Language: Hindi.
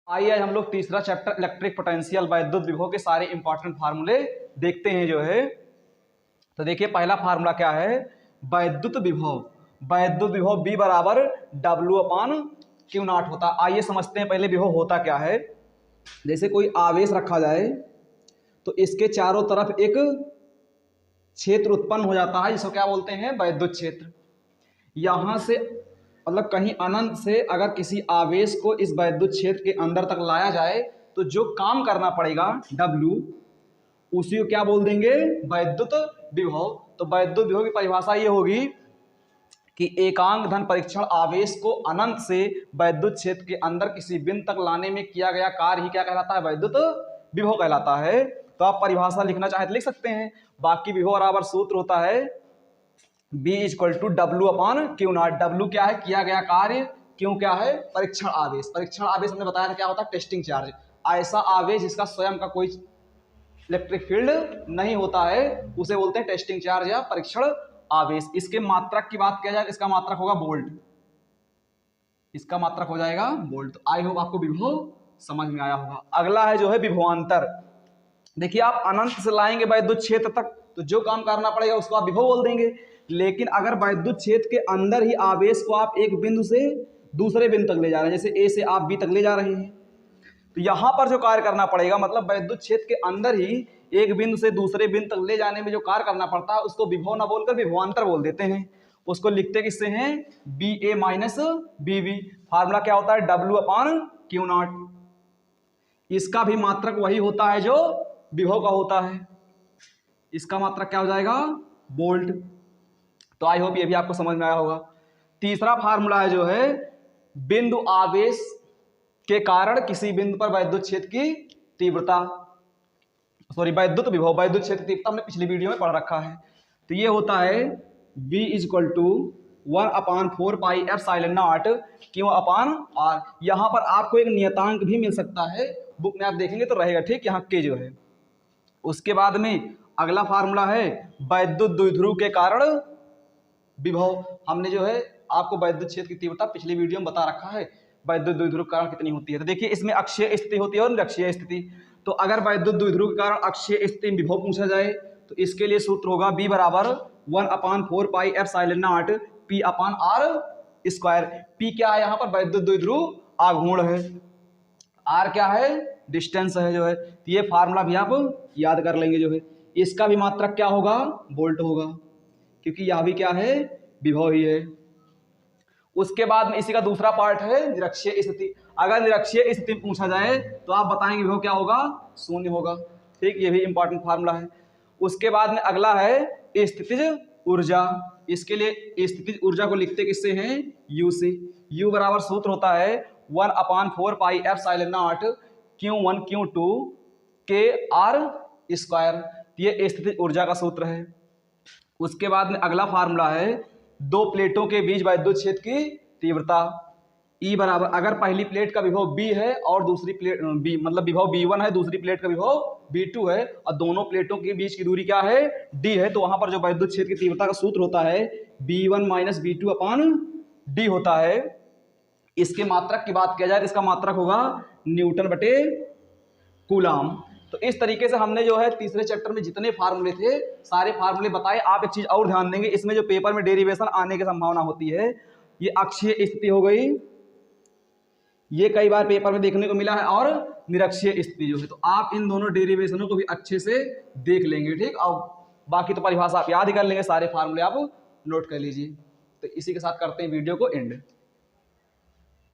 आइए हम लोग तीसरा चैप्टर इलेक्ट्रिक पोटेंशियल वैद्युत विभव के सारे इंपॉर्टेंट फार्मूले देखते हैं जो है। तो देखिए पहला फार्मूला क्या है, वैद्युत विभव। वैद्युत विभव B बराबर W/Q0 होता है। आइए समझते हैं पहले विभव होता क्या है। जैसे कोई आवेश रखा जाए तो इसके चारों तरफ एक क्षेत्र उत्पन्न हो जाता है जिसको क्या बोलते हैं, वैद्युत क्षेत्र। यहां से मतलब कहीं अनंत से अगर किसी आवेश को इस वैद्युत क्षेत्र के अंदर तक लाया जाए तो जो काम करना पड़ेगा W, उसी को क्या बोल देंगे, वैद्युत विभव। तो वैद्युत विभव की परिभाषा ये होगी कि एकांक धन परीक्षण आवेश को अनंत से वैद्युत क्षेत्र के अंदर किसी बिंदु तक लाने में किया गया कार्य ही क्या कहलाता है, वैद्युत विभव कहलाता है। तो आप परिभाषा लिखना चाहे तो लिख सकते हैं। बाकी विभव बराबर सूत्र होता है B = W/Q0। W क्या है, किया गया कार्य, Q क्या है, परीक्षण आवेश। परीक्षण आवेश हमने बताया था क्या होता है, टेस्टिंग चार्ज। ऐसा आवेश जिसका स्वयं का कोई इलेक्ट्रिक फील्ड नहीं होता है उसे बोलते हैं टेस्टिंग चार्ज या परीक्षण आवेश। इसके मात्रक की बात किया जाए तो इसका मात्रक होगा वोल्ट। इसका मात्रक हो जाएगा वोल्ट। तो आई होप आपको विभव समझ में आया होगा। अगला है जो है विभवांतर। देखिए आप अनंत से लाएंगे वैद्युत क्षेत्र तक तो जो काम करना पड़ेगा उसको आप विभव बोल देंगे। लेकिन अगर वैद्युत क्षेत्र के अंदर ही आवेश को आप एक बिंदु से दूसरे बिंदु तक ले जा रहे हैं, जैसे A से आप B तक ले जा रहे हैं, तो यहां पर जो कार्य करना पड़ेगा, मतलब वैद्युत क्षेत्र के अंदर ही एक बिंदु से दूसरे बिंदु तक ले जाने में जो कार्य करना पड़ता है उसको विभव ना बोलकर विभवांतर बोल देते हैं। उसको लिखते किससे हैं, BA - BB। फार्मूला क्या होता है, W/Q0। इसका भी मात्रक वही होता है जो विभव का होता है। इसका मात्रक क्या हो जाएगा, वोल्ट। तो आई होप ये भी आपको समझ में आया होगा। तीसरा फार्मूला है जो है बिंदु आवेश के कारण किसी बिंदु पर वैद्युत क्षेत्र की तीव्रता, वैद्युत विभव। वैद्युत क्षेत्र तीव्रता हमने पिछली वीडियो में पढ़ रखा है। तो ये होता है V = 1/4πε0 Q/R। यहां पर आपको एक नियतांक भी मिल सकता है, बुक में आप देखेंगे तो रहेगा, ठीक, यहाँ के जो है। उसके बाद में अगला फार्मूला है वैद्युत द्विध्रुव के कारण विभव। हमने जो है आपको वैद्युत क्षेत्र की तीव्रता पिछली वीडियो में बता रखा है, वैद्युत द्विध्रुव के कारण कितनी होती है। तो देखिए इसमें अक्षीय स्थिति होती है और निरक्षीय स्थिति। तो अगर वैद्युत द्विध्रुव के कारण अक्षीय स्थिति में विभव पूछा जाए तो इसके लिए सूत्र होगा B = 1/4πε0 P/R²। P क्या है, यहाँ पर वैद्युत द्विध्रुव आघूर्ण है, R क्या है, डिस्टेंस है जो है। तो ये फार्मूला भी आप याद कर लेंगे जो है। इसका भी मात्रक क्या होगा, वोल्ट होगा, क्योंकि यह भी क्या है, विभव ही है। उसके बाद में इसी का दूसरा पार्ट है निरक्षीय स्थिति। अगर निरक्षीय स्थिति पूछा जाए तो आप बताएंगे विभव क्या होगा, 0 होगा, ठीक। ये भी इंपॉर्टेंट फार्मूला है। उसके बाद में अगला है स्थितिज ऊर्जा। इसके लिए स्थितिज ऊर्जा को लिखते किससे हैं, U से। U बराबर सूत्र होता है 1/4πε0 Q1 Q2 KR²। ये स्थितिज ऊर्जा का सूत्र है। उसके बाद में अगला फार्मूला है दो प्लेटों के बीच वैद्युत क्षेत्र की तीव्रता। E बराबर, अगर पहली प्लेट का विभव B है और दूसरी प्लेट B मतलब विभव B1 है, दूसरी प्लेट का विभव B2 है और दोनों प्लेटों के बीच की दूरी क्या है, D है, तो वहां पर जो वैद्युत क्षेत्र की तीव्रता का सूत्र होता है B1 - B2/D होता है। इसके मात्रक की बात किया जाए तो इसका मात्रक होगा N/कूलाम। तो इस तरीके से हमने जो है तीसरे चैप्टर में जितने फार्मूले थे सारे फार्मूले बताए। आप एक चीज और ध्यान देंगे, इसमें जो पेपर में डेरिवेशन आने की संभावना होती है, ये अक्षीय स्थिति हो गई, ये कई बार पेपर में देखने को मिला है, और निरक्षीय स्थिति जो है। तो आप इन दोनों डेरिवेशनों को भी अच्छे से देख लेंगे, ठीक। और बाकी तो परिभाषा आप याद ही कर लेंगे, सारे फार्मूले आप नोट कर लीजिए। तो इसी के साथ करते हैं वीडियो को एंड।